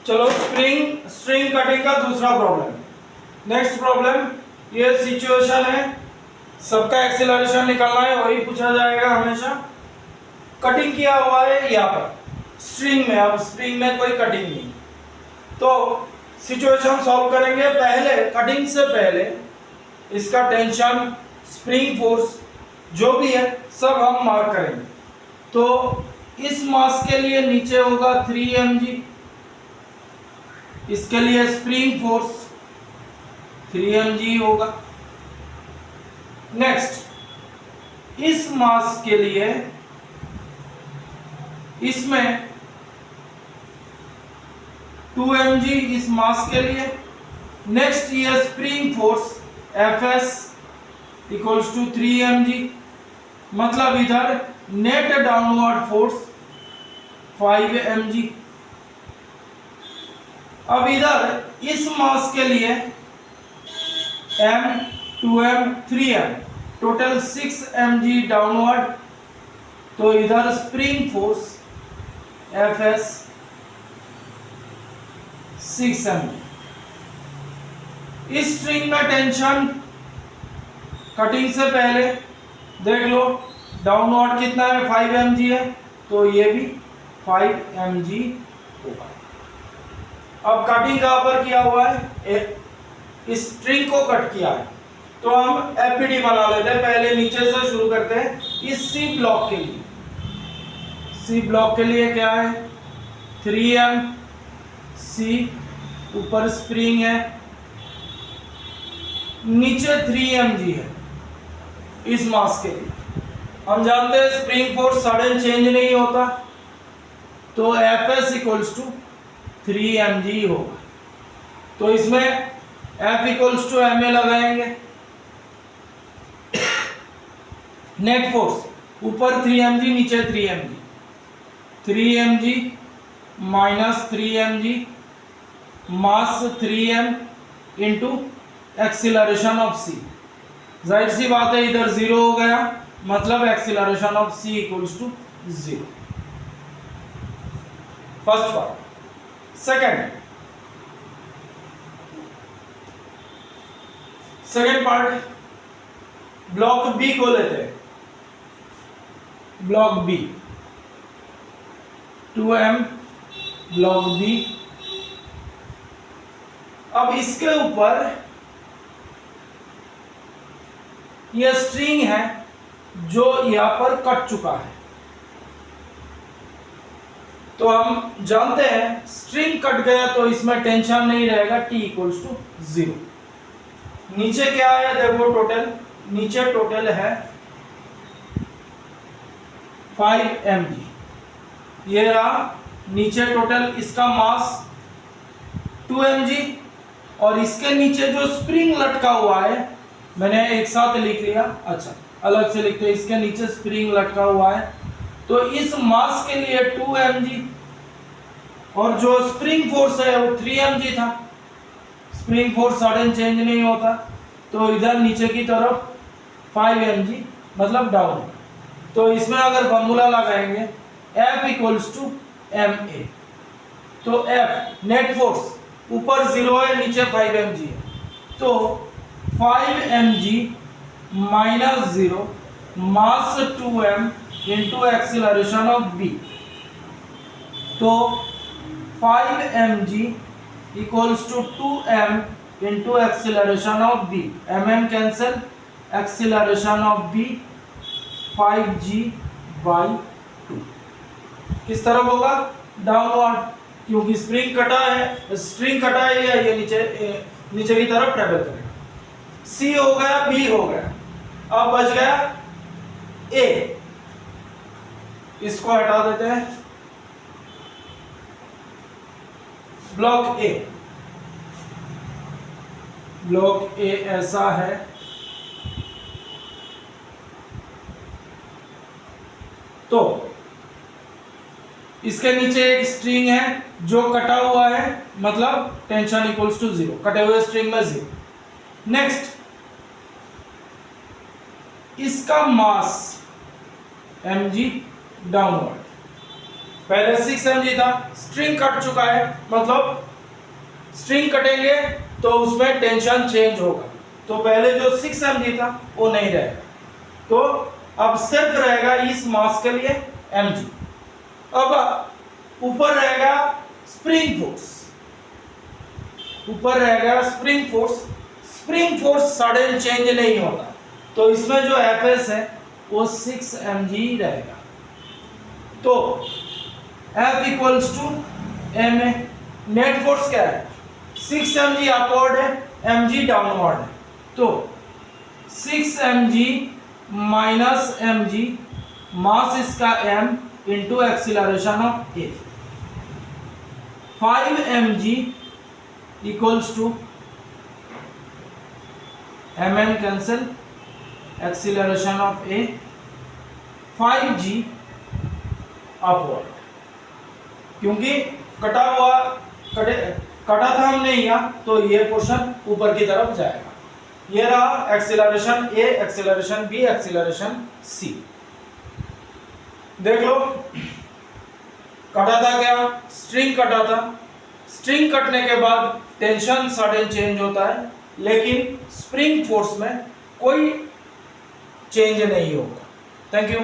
चलो string cutting का दूसरा प्रॉब्लम। नेक्स्ट प्रॉब्लम, ये सिचुएशन है, सबका एक्सीलरेशन निकालना है, वही पूछा जाएगा हमेशा। कटिंग किया हुआ है यहाँ पर स्ट्रिंग में, अब स्ट्रिंग में कोई कटिंग नहीं, तो सिचुएशन सॉल्व करेंगे। पहले कटिंग से पहले इसका टेंशन, स्प्रिंग फोर्स जो भी है सब हम मार्क करेंगे। तो इस मास के लिए नीचे होगा 3 mg, इसके लिए स्प्रिंग फोर्स 3 mg होगा। नेक्स्ट इस मास के लिए इसमें 2 mg इस मास के लिए। नेक्स्ट ये spring force Fs equals to 3 mg, मतलब इधर नेट डाउनवर्ड फोर्स 5 mg। अब इधर इस मास के लिए m, 2m, 3m, total 6 mg downward, तो इधर स्प्रिंग फोर्स Fs 6 mg। इस स्ट्रिंग में टेंशन कटिंग से पहले देख लो, डाउनवर्ड कितना है 5 mg है, तो ये भी 5 mg होगा। अब कटिंग कहां पर किया हुआ है, इस स्ट्रिंग को कट किया है, तो हम एफपीडी बना लेते हैं। पहले नीचे से शुरू करते हैं। इस सी ब्लॉक के लिए, सी ब्लॉक के लिए क्या है 3m सी, ऊपर स्प्रिंग है, नीचे 3 mg है। इस मास के लिए हम जानते हैं स्प्रिंग फोर्स सडन चेंज नहीं होता, तो Fs इक्वल्स टू 3 mg होगा। तो इसमें F इक्वल्स टू ma लगाएंगे। नेट फोर्स ऊपर 3 mg, नीचे 3 mg, 3 mg minus 3 mg, mass 3m into acceleration of c। जाहिर सी बात है इधर 0 हो गया, मतलब acceleration of c equals to 0। First part. Second part, block B को लेते हैं। Block B 2m block B. अब इसके ऊपर यह स्ट्रिंग है जो यहां पर कट चुका है, तो हम जानते हैं स्ट्रिंग कट गया तो इसमें टेंशन नहीं रहेगा, T इक्वल्स टू 0। नीचे क्या है देखो, टोटल नीचे टोटल है 5 mg। ये रहा नीचे टोटल, इसका मास 2 mg, और इसके नीचे जो स्प्रिंग लटका हुआ है, मैंने एक साथ लिख लिया, अच्छा अलग से लिखते हैं। इसके नीचे स्प्रिंग लटका हुआ है, तो इस मास के लिए 2 mg, और जो स्प्रिंग फोर्स है वो 3 mg था। स्प्रिंग फोर्स सडन चेंज नहीं होता, तो इधर नीचे की तरफ 5 mg, मतलब डाउन। तो इसमें अगर फॉर्मूला लगाएंगे F इक्वल्स टू ma, तो F नेट फोर्स ऊपर 0 है, नीचे 5 mg है, तो 5 mg minus 0 mass 2m into acceleration of b, तो 5 mg equals to 2m into acceleration of b, mm cancel, acceleration of b 5g by 2। किस तरफ होगा, डाउनवर्ड, क्योंकि स्प्रिंग कटा है, स्ट्रिंग कटा है, ये नीचे की तरफ ट्रेवल करेगा। C हो गया, B हो गया, अब बच गया A। इसको हटा देते हैं। ब्लॉक A, ब्लॉक A ऐसा है, तो इसके नीचे एक स्ट्रिंग है जो कटा हुआ है, मतलब टेंशन इक्वल्स टू 0, कटे हुए स्ट्रिंग में 0। नेक्स्ट इसका मास mg डाउनवर्ड, पहले 6 mg था, स्ट्रिंग कट चुका है, मतलब स्ट्रिंग कटेंगे तो उसमें टेंशन चेंज होगा, तो पहले जो 6 mg था वो नहीं रहेगा, तो अब सिर्फ रहेगा इस मास के लिए mg। अब ऊपर रहेगा स्प्रिंग फोर्स, ऊपर रहेगा spring force. Spring force sudden change नहीं होता, तो इसमें जो एफएस है वो 6 mg रहेगा। तो F equals to M A. Net force क्या है? 6 mg अपवर्ड है, mg डाउनवर्ड है, तो 6 mg माइनस mg, मास इसका m into acceleration of a, 5 mg equals to mm cancel, acceleration of a 5g upward, क्योंकि कटा था हमने यहाँ, तो ये पोर्शन ऊपर की तरफ जाएगा। ये रहा acceleration a, acceleration b, acceleration c। देख लो, कटा था क्या? स्ट्रिंग कटा था। स्ट्रिंग कटने के बाद टेंशन सडन चेंज होता है, लेकिन स्प्रिंग फोर्स में कोई चेंज नहीं होगा। Thank you.